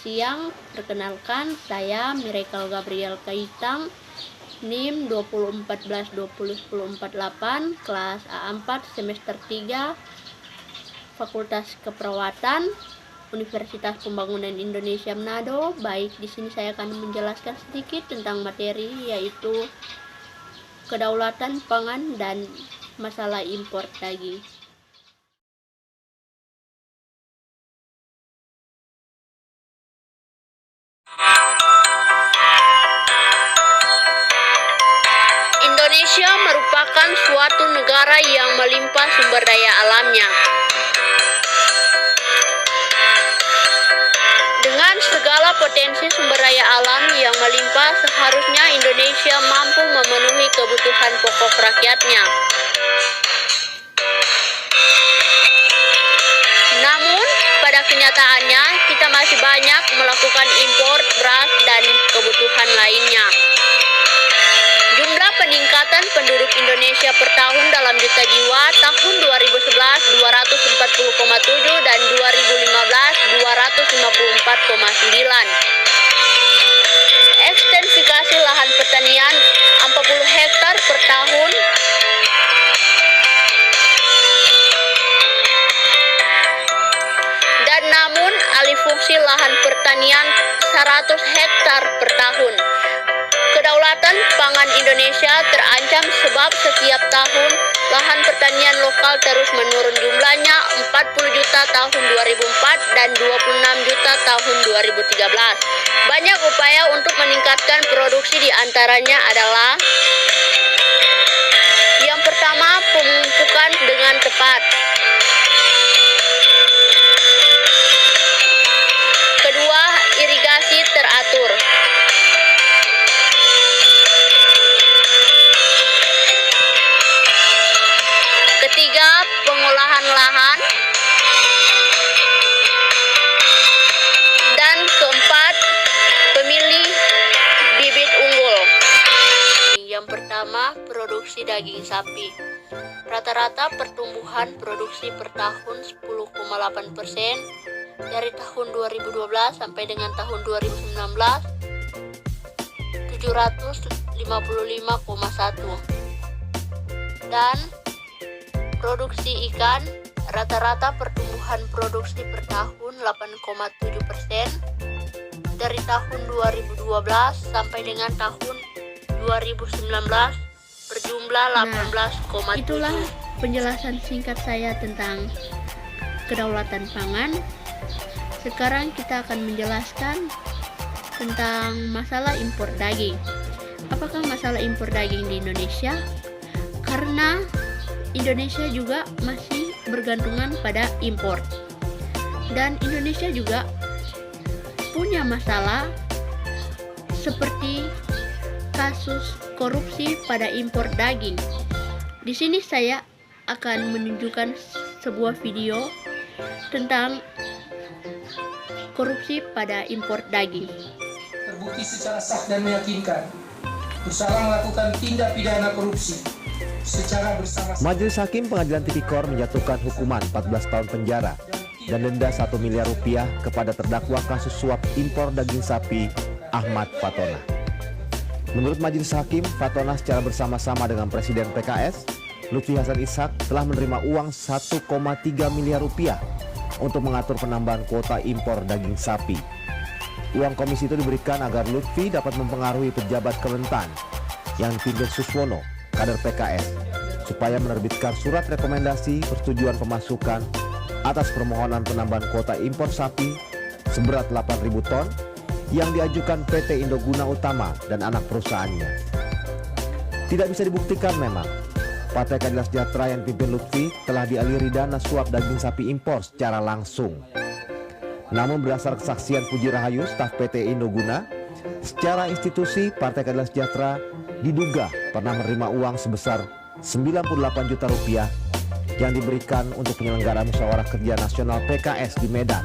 siang. Perkenalkan, saya Miracle Gabriel Kaitang, NIM 2014-2010-48, kelas A4 semester 3, Fakultas Keperawatan, Universitas Pembangunan Indonesia Manado. Baik, di sini saya akan menjelaskan sedikit tentang materi, yaitu kedaulatan pangan dan masalah impor daging. Indonesia merupakan suatu negara yang melimpah sumber daya alamnya. Dengan segala potensi sumber daya alam yang melimpah, seharusnya Indonesia mampu memenuhi kebutuhan pokok rakyatnya. Namun, pada kenyataannya, kita masih banyak melakukan impor beras dan kebutuhan lainnya. Jumlah peningkatan penduduk Indonesia per tahun dalam juta jiwa tahun 2011 240,7 dan 2015 254,9. Ekstensifikasi lahan pertanian 40 hektar per tahun. Dan namun alih fungsi lahan pertanian 100 hektar per tahun. Kedaulatan pangan Indonesia terancam sebab setiap tahun lahan pertanian lokal terus menurun, jumlahnya 40 juta tahun 2004 dan 26 juta tahun 2013. Banyak upaya untuk meningkatkan produksi, diantaranya adalah: yang pertama, pemupukan dengan tepat. Kedua, irigasi teratur. Ketiga, pengolahan lahan. Dan keempat, pemilih bibit unggul. Yang pertama, produksi daging sapi. Rata-rata pertumbuhan produksi per tahun 10,8% dari tahun 2012 sampai dengan tahun 2019 755,1. Dan produksi ikan, rata-rata pertumbuhan produksi per tahun 8,7% dari tahun 2012 sampai dengan tahun 2019 berjumlah 18,7. Itulah penjelasan singkat saya tentang kedaulatan pangan. Sekarang kita akan menjelaskan tentang masalah impor daging. Apakah masalah impor daging di Indonesia? Karena Indonesia juga masih bergantungan pada impor. Dan Indonesia juga punya masalah seperti kasus korupsi pada impor daging. Di sini saya akan menunjukkan sebuah video tentang korupsi pada impor daging. Terbukti secara sah dan meyakinkan bersalah melakukan tindak pidana korupsi secara bersama-sama. Majelis Hakim Pengadilan Tipikor menjatuhkan hukuman 14 tahun penjara dan denda 1 miliar rupiah kepada terdakwa kasus suap impor daging sapi Ahmad Fatona. Menurut Majelis Hakim, Fatona secara bersama-sama dengan Presiden PKS Lutfi Hasan Ishak telah menerima uang 1,3 miliar rupiah untuk mengatur penambahan kuota impor daging sapi. Uang komisi itu diberikan agar Lutfi dapat mempengaruhi pejabat Kementan yang dipimpin Suswono, kader PKS, supaya menerbitkan surat rekomendasi persetujuan pemasukan atas permohonan penambahan kuota impor sapi seberat 8.000 ton yang diajukan PT Indoguna Utama dan anak perusahaannya. Tidak bisa dibuktikan memang Partai Keadilan Sejahtera yang dipimpin Lutfi telah dialiri dana suap daging sapi impor secara langsung. Namun berdasar kesaksian Puji Rahayu, staf PT Indoguna, secara institusi Partai Keadilan Sejahtera diduga pernah menerima uang sebesar 98 juta rupiah yang diberikan untuk penyelenggaraan musyawarah kerja nasional PKS di Medan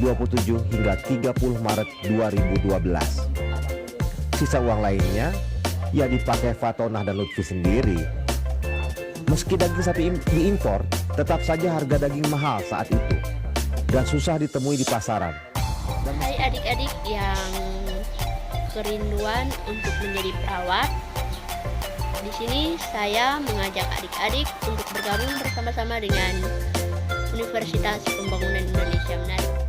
27 hingga 30 Maret 2012. Sisa uang lainnya ya dipakai Fatona dan Lutfi sendiri. Meski daging sapi diimpor, tetap saja harga daging mahal saat itu dan susah ditemui di pasaran. Hai adik-adik yang kerinduan untuk menjadi perawat. Di sini saya mengajak adik-adik untuk bergabung bersama-sama dengan Universitas Pembangunan Indonesia Manado.